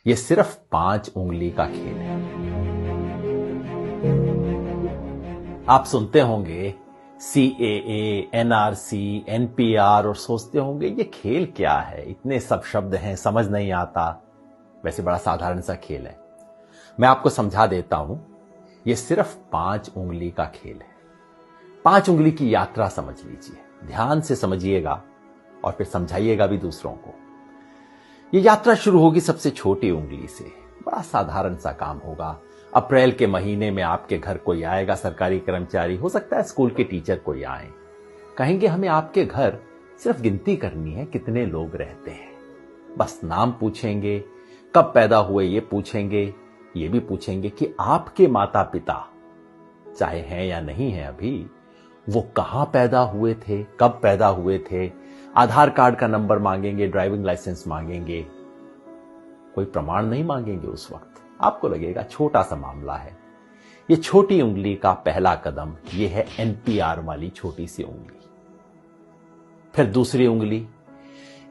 ये सिर्फ 5 उंगली का खेल है। आप सुनते होंगे CAA, NRC, NPR और सोचते होंगे ये खेल क्या है, इतने सब शब्द हैं, समझ नहीं आता। वैसे बड़ा साधारण सा खेल है। मैं आपको समझा देता हूं। ये सिर्फ 5 उंगली का खेल है। 5 उंगली की यात्रा समझ लीजिए, ध्यान से समझिएगा और फिर समझाइएगा भी दूसरों को। ये यात्रा शुरू होगी सबसे छोटी उंगली से। बड़ा साधारण सा काम होगा। अप्रैल के महीने में आपके घर कोई आएगा, सरकारी कर्मचारी, हो सकता है स्कूल के टीचर कोई आए, कहेंगे हमें आपके घर सिर्फ गिनती करनी है कितने लोग रहते हैं। बस नाम पूछेंगे, कब पैदा हुए ये पूछेंगे, ये भी पूछेंगे कि आपके माता पिता चाहे हैं या नहीं है अभी, वो कहां पैदा हुए थे, कब पैदा हुए थे। आधार कार्ड का नंबर मांगेंगे, ड्राइविंग लाइसेंस मांगेंगे, कोई प्रमाण नहीं मांगेंगे। उस वक्त आपको लगेगा छोटा सा मामला है। ये छोटी उंगली का पहला कदम ये है NPR वाली छोटी सी उंगली। फिर दूसरी उंगली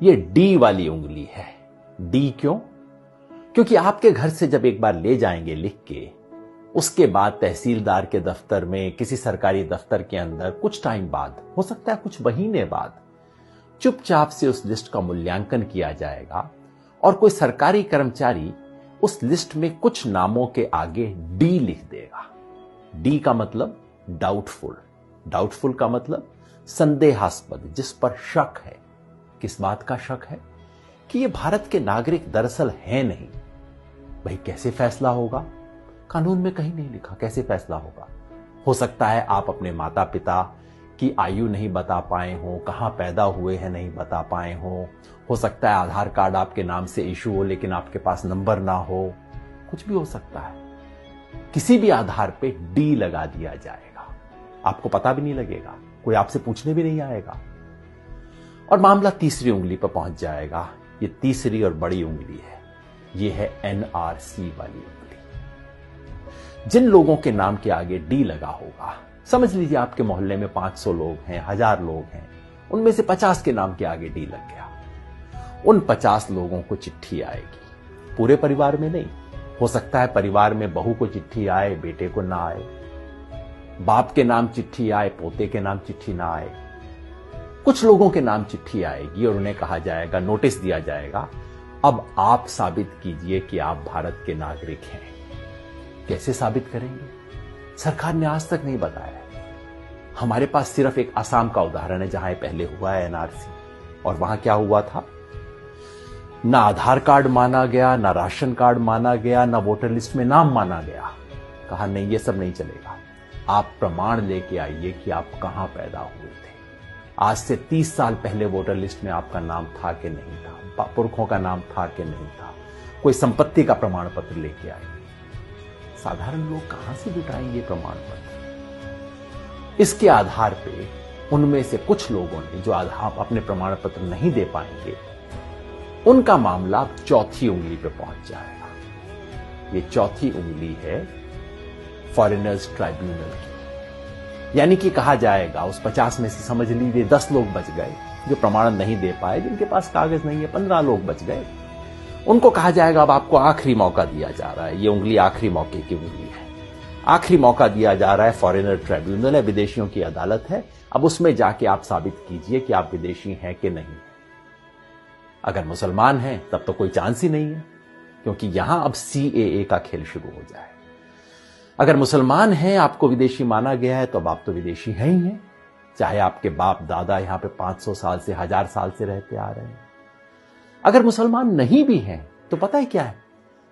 ये D वाली उंगली है। D क्यों? क्योंकि आपके घर से जब एक बार ले जाएंगे लिख के, उसके बाद तहसीलदार के दफ्तर में, किसी सरकारी दफ्तर के अंदर कुछ टाइम बाद, हो सकता है कुछ महीने बाद, चुपचाप से उस लिस्ट का मूल्यांकन किया जाएगा और कोई सरकारी कर्मचारी उस लिस्ट में कुछ नामों के आगे D लिख देगा। D का मतलब डाउटफुल, डाउटफुल का मतलब संदेहास्पद, जिस पर शक है। किस बात का शक है? कि ये भारत के नागरिक दरअसल हैं नहीं। भाई कैसे फैसला होगा? कानून में कहीं नहीं लिखा कैसे फैसला होगा। हो सकता है आप अपने माता पिता की आयु नहीं बता पाए हो, कहां पैदा हुए हैं नहीं बता पाए हो सकता है आधार कार्ड आपके नाम से इशू हो लेकिन आपके पास नंबर ना हो, कुछ भी हो सकता है। किसी भी आधार पे D लगा दिया जाएगा, आपको पता भी नहीं लगेगा, कोई आपसे पूछने भी नहीं आएगा और मामला तीसरी उंगली पर पहुंच जाएगा। ये तीसरी और बड़ी उंगली है, ये है NRC वाली उंगली। जिन लोगों के नाम के आगे D लगा होगा, समझ लीजिए आपके मोहल्ले में 500 लोग हैं, 1000 लोग हैं, उनमें से 50 के नाम के आगे D लग गया। उन 50 लोगों को चिट्ठी आएगी, पूरे परिवार में नहीं। हो सकता है परिवार में बहू को चिट्ठी आए, बेटे को ना आए, बाप के नाम चिट्ठी आए, पोते के नाम चिट्ठी ना आए। कुछ लोगों के नाम चिट्ठी आएगी और उन्हें कहा जाएगा, नोटिस दिया जाएगा, अब आप साबित कीजिए कि आप भारत के नागरिक हैं। कैसे साबित करेंगे? सरकार ने आज तक नहीं बताया। हमारे पास सिर्फ एक असम का उदाहरण है जहां पहले हुआ है NRC, और वहां क्या हुआ था? ना आधार कार्ड माना गया, ना राशन कार्ड माना गया, ना वोटर लिस्ट में नाम माना गया। कहा नहीं, ये सब नहीं चलेगा, आप प्रमाण लेके आइए कि आप कहां पैदा हुए थे। आज से 30 साल पहले वोटर लिस्ट में आपका नाम था कि नहीं था, पुरखों का नाम था कि नहीं था, कोई संपत्ति का प्रमाण पत्र लेके आइए। साधारण लोग कहां से जुटाएंगे प्रमाण पत्र? इसके आधार पे उनमें से कुछ लोगों ने जो अपने प्रमाण पत्र नहीं दे पाएंगे, उनका मामला चौथी उंगली पे पहुंच जाएगा। ये चौथी उंगली है फॉरेनर्स ट्राइब्यूनल की। यानी कि कहा जाएगा उस 50 में से समझ लीजिए 10 लोग बच गए जो प्रमाण नहीं दे पाए, जिनके पास कागज नहीं है, 15 लोग बच गए। उनको कहा जाएगा अब आपको आखिरी मौका दिया जा रहा है। ये उंगली आखिरी मौके की उंगली है। आखिरी मौका दिया जा रहा है, फॉरेनर ट्राइब्यूनल है, विदेशियों की अदालत है। अब उसमें जाके आप साबित कीजिए कि आप विदेशी हैं कि नहीं। अगर मुसलमान हैं तब तो कोई चांस ही नहीं है, क्योंकि यहां अब CAA का खेल शुरू हो जाए। अगर मुसलमान हैं, आपको विदेशी माना गया है, तो अब आप तो विदेशी हैं ही हैं, चाहे आपके बाप दादा यहां पे 500 साल से 1000 साल से रहते आ रहे हैं। अगर मुसलमान नहीं भी हैं तो पता है क्या है,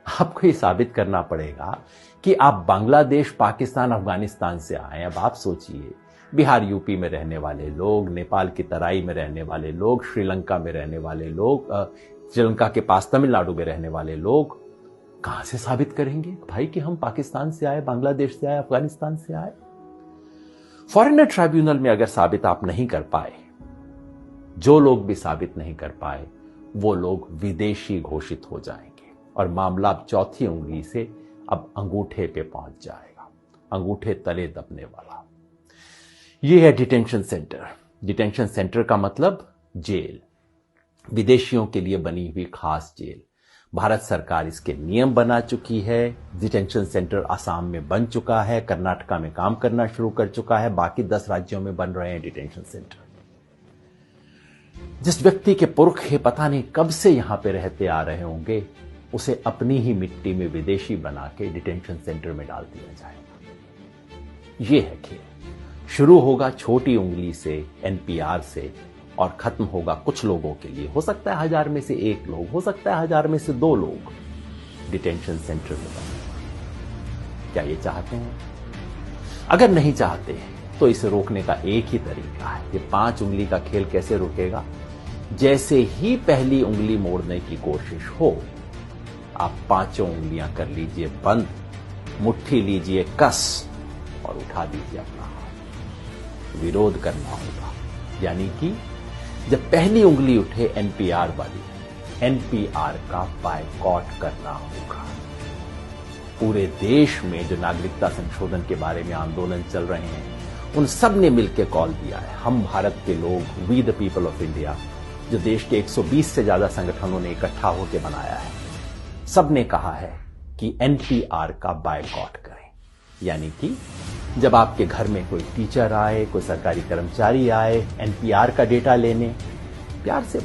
आपको ये साबित करना पड़ेगा कि आप बांग्लादेश, पाकिस्तान, अफगानिस्तान से आए। अब आप सोचिए, बिहार यूपी में रहने वाले लोग, नेपाल की तराई में रहने वाले लोग, श्रीलंका में रहने वाले लोग, श्रीलंका के पास तमिलनाडु में रहने वाले लोग कहां से साबित करेंगे भाई कि हम पाकिस्तान से आए, बांग्लादेश से आए, अफगानिस्तान से आए? फॉरेनर ट्राइब्यूनल में अगर साबित आप नहीं कर पाए, जो लोग भी साबित नहीं कर पाए, वो लोग विदेशी घोषित हो जाएंगे और मामला अब चौथी उंगली से अब अंगूठे पे पहुंच जाएगा, अंगूठे तले दबने वाला। ये है डिटेंशन सेंटर। डिटेंशन सेंटर का मतलब जेल, विदेशियों के लिए बनी हुई खास जेल। भारत सरकार इसके नियम बना चुकी है। डिटेंशन सेंटर असम में बन चुका है, कर्नाटका में काम करना शुरू कर चुका है, बाकी 10 राज्यों में बन रहे हैं डिटेंशन सेंटर। जिस व्यक्ति के पुरखे पता नहीं कब से यहां पे रहते आ रहे होंगे, उसे अपनी ही मिट्टी में विदेशी बना के डिटेंशन सेंटर में डाल दिया जाएगा। यह है खेल। शुरू होगा छोटी उंगली से, एनपीआर से, और खत्म होगा कुछ लोगों के लिए। हो सकता है 1000 में से 1 लोग, हो सकता है 1000 में से 2 लोग डिटेंशन सेंटर में बने। क्या ये चाहते हैं? अगर नहीं चाहते तो इसे रोकने का एक ही तरीका है। ये 5 उंगली का खेल कैसे रुकेगा? जैसे ही पहली उंगली मोड़ने की कोशिश हो, आप 5 उंगलियां कर लीजिए बंद, मुट्ठी लीजिए कस और उठा दीजिए अपना हाथ। विरोध करना होगा, यानी कि जब पहली उंगली उठे एनपीआर वाली, एनपीआर का बायकॉट करना होगा। पूरे देश में जो नागरिकता संशोधन के बारे में आंदोलन चल रहे हैं, उन सब ने मिलकर कॉल दिया है। हम भारत के लोग, we the people of India, जो देश के 120 से ज्यादा संगठनों ने इकट्ठा होकर बनाया है, सब ने कहा है कि एनपीआर का बायकॉट करें। यानी कि जब आपके घर में कोई टीचर आए, कोई सरकारी कर्मचारी आए एनपीआर का डेटा लेने, प्यार से बात